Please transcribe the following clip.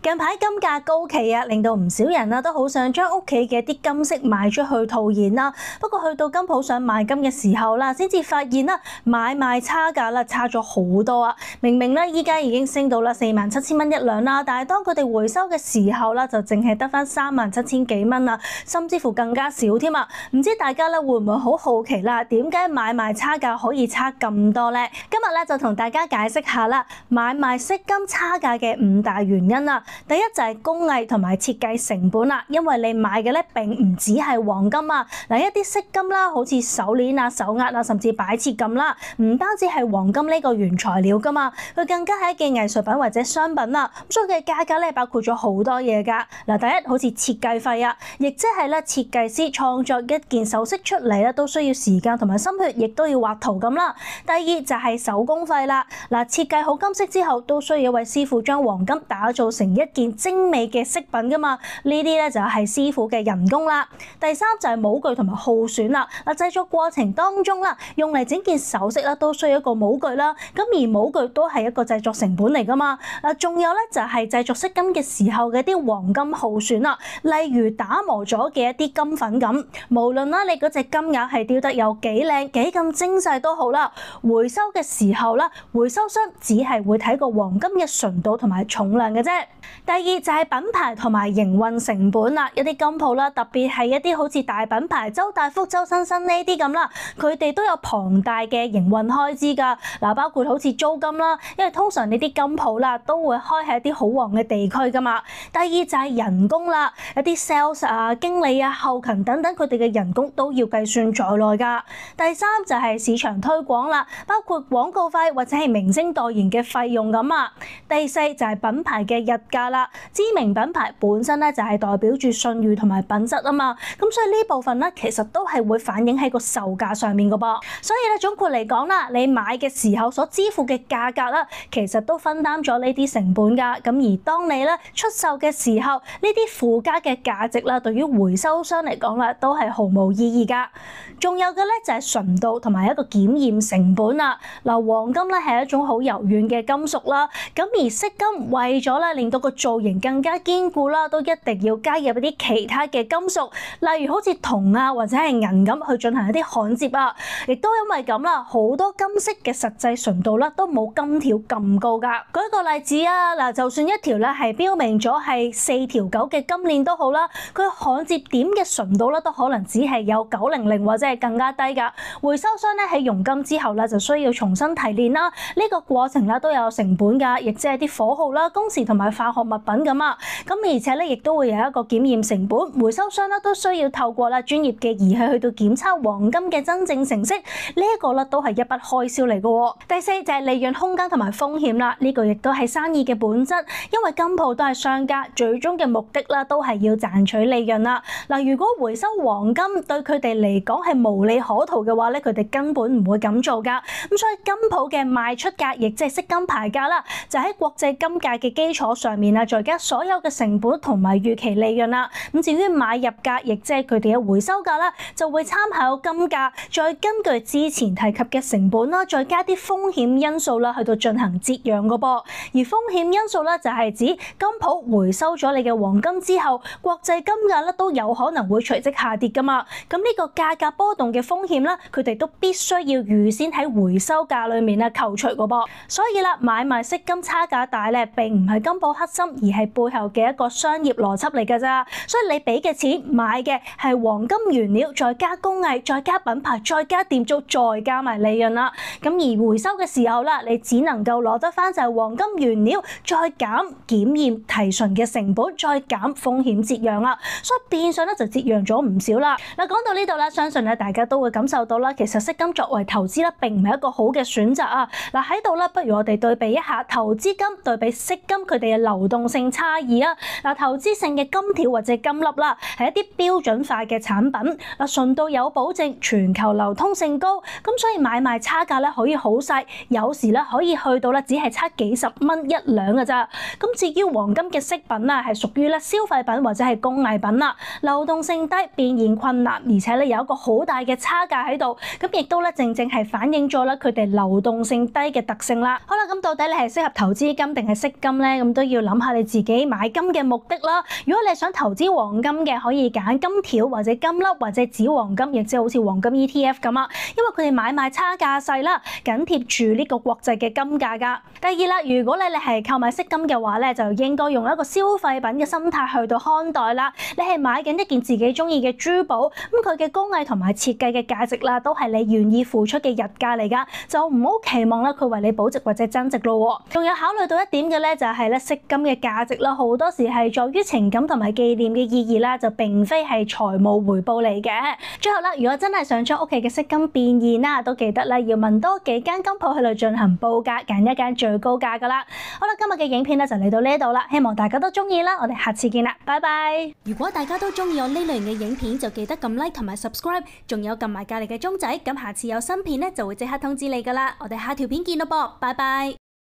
近排金價高企啊，令到唔少人都好想將屋企嘅啲金飾賣出去套現啦。不過去到金鋪想賣金嘅時候啦，先至發現啦，買賣差價啦差咗好多啊！明明咧依家已經升到啦47,000蚊一兩啦，但係當佢哋回收嘅時候啦，就淨係得返37,000幾蚊啊，甚至乎更加少添啊！唔知大家咧會唔會好好奇啦？點解買賣差價可以差咁多呢？今日咧就同大家解釋下啦，買賣飾金差價嘅5大原因啦。第一就係工藝同埋設計成本啦，因為你買嘅咧並唔只係黃金啊，嗱一啲飾金啦，好似手鏈啊、手鐲啊，甚至擺設咁啦，唔單止係黃金呢個原材料噶嘛，佢更加係一件藝術品或者商品啦，咁所以嘅價格咧包括咗好多嘢噶。嗱，第一好似設計費啊，亦即係咧設計師創作一件首飾出嚟咧都需要時間同埋心血，亦都要畫圖咁啦。第二就係手工費啦，嗱設計好金飾之後，都需要一位師傅將黃金打造成一件精美嘅飾品噶嘛，呢啲咧就係師傅嘅人工啦。第三就係模具同埋耗損啦，嗱製作過程當中啦，用嚟整件首飾啦都需要一個模具啦，咁而模具都係一個製作成本嚟噶嘛。嗱仲有咧就係製作飾金嘅時候嘅啲黃金耗損啦，例如打磨咗嘅一啲金粉咁，無論啦你嗰隻金額係雕得有幾靚幾咁精細都好啦，回收嘅時候啦，回收商只係會睇個黃金嘅純度同埋重量嘅啫。第二就係品牌同埋營運成本啦，一啲金鋪啦，特別係一啲好似大品牌周大福、周生生呢啲咁啦，佢哋都有龐大嘅營運開支㗎。嗱，包括好似租金啦，因為通常呢啲金鋪啦都會開喺一啲好旺嘅地區㗎嘛。第二就係人工啦，一啲 sales 啊、經理啊、後勤等等，佢哋嘅人工都要計算在內㗎。第三就係市場推廣啦，包括廣告費或者係明星代言嘅費用咁啊。第四就係品牌嘅日價啦，知名品牌本身咧就係代表住信譽同埋品質啊嘛，咁所以呢部分咧其實都係會反映喺個售價上面嘅噃。所以咧總括嚟講啦，你買嘅時候所支付嘅價格啦，其實都分擔咗呢啲成本㗎。咁而當你咧出售嘅時候，呢啲附加嘅價值啦，對於回收商嚟講啦，都係毫無意義㗎。仲有嘅咧就係純度同埋一個檢驗成本啦。嗱，黃金咧係一種好柔軟嘅金屬啦，咁而飾金為咗咧令到個造型更加堅固啦，都一定要加入一啲其他嘅金屬，例如好似銅啊或者係銀咁去進行一啲焊接啊。亦都因為咁啦，好多金飾嘅實際純度啦都冇金條咁高㗎。舉個例子啊，嗱，就算一條咧係標明咗係4條9嘅金鏈都好啦，佢焊接點嘅純度啦都可能只係有900或者係更加低㗎。回收商咧喺熔金之後咧就需要重新提煉啦，呢個過程啦都有成本㗎，亦即係啲火耗啦、工時同埋化學物品咁啊。咁而且咧亦都會有一個檢驗成本，回收商咧都需要透過啦專業嘅儀器去到檢測黃金嘅真正成色，呢一個咧都係一筆開銷嚟嘅。第四就係利潤空間同埋風險啦，呢個亦都係生意嘅本質，因為金鋪都係商家，最終嘅目的啦都係要賺取利潤啦。嗱，如果回收黃金對佢哋嚟講係無利可圖嘅話咧，佢哋根本唔會咁做㗎。咁所以金鋪嘅賣出價，亦即係飾金牌價啦，就喺國際金價嘅基礎上面啊，再加所有嘅成本同埋預期利潤啦。咁至於買入價，亦即係佢哋嘅回收價啦，就會參考金價，再根據之前提及嘅成本啦，再加啲風險因素啦，去到進行折讓嘅噃。而風險因素咧就係指金鋪回收咗你嘅黃金之後，國際金價咧都有可能會隨即下跌㗎嘛。咁呢個價格波動嘅風險啦，佢哋都必須要預先喺回收價裡面啊扣除嘅噃。所以啦，買賣飾金差價大咧，並唔係金鋪黑心，而係背後嘅一個商業邏輯嚟㗎咋。所以你俾嘅錢買嘅係黃金原料，再加工藝，再加品牌，再加店租，再加埋利潤啦。咁而回收嘅時候啦，你只能夠攞得返就係黃金原料，再減檢驗提純嘅成本，再減風險折讓啦。所以變相咧就折讓咗唔少啦。嗱，講到呢度啦，相信咧大家都會感受到啦，其實飾金作為投資咧並唔係一個好嘅選擇啊。嗱，喺度咧，不如我哋對比一下投資金對比飾金佢哋嘅流動性差異啊。嗱，投資性嘅金條或者金粒啦，係一啲標準化嘅產品，嗱，純度有保證，全球流通性高，咁所以買賣差價咧可以好細，有時咧可以去到咧只係差幾十蚊一兩㗎咋。咁至於黃金嘅飾品啊，係屬於咧消費品或者係工藝品啦，流動性低，變現困難，而且咧有一個好大嘅差價喺度，咁亦都咧正正係反映咗咧佢哋流動性低嘅特性啦。好啦，咁到底你係適合投資金定係飾金咧？咁都要諗諗下你自己買金嘅目的啦。如果你係想投資黃金嘅，可以揀金條或者金粒或者紙黃金，亦即係好似黃金 ETF 咁啊，因為佢哋買賣差價細啦，緊貼住呢個國際嘅金價㗎。第二啦，如果你係購買飾金嘅話咧，就應該用一個消費品嘅心態去到看待啦。你係買緊一件自己中意嘅珠寶，咁佢嘅工藝同埋設計嘅價值啦，都係你願意付出嘅日價嚟㗎，就唔好期望啦佢為你保值或者增值咯。仲有考慮到一點嘅咧，就係咧飾金嘅價值啦，好多時係在於情感同埋紀念嘅意義啦，就並非係財務回報嚟嘅。最後啦，如果真係想將屋企嘅飾金變現啦，都記得咧要問多幾間金鋪去度進行報價，揀一間最高價㗎啦。好啦，今日嘅影片咧就嚟到呢度啦，希望大家都中意啦，我哋下次見啦，拜拜。如果大家都中意我呢類型嘅影片，就記得撳 like 同埋 subscribe， 仲有撳埋隔離嘅鐘仔，咁下次有新片咧就會即刻通知你㗎啦。我哋下條片見咯噃，拜拜。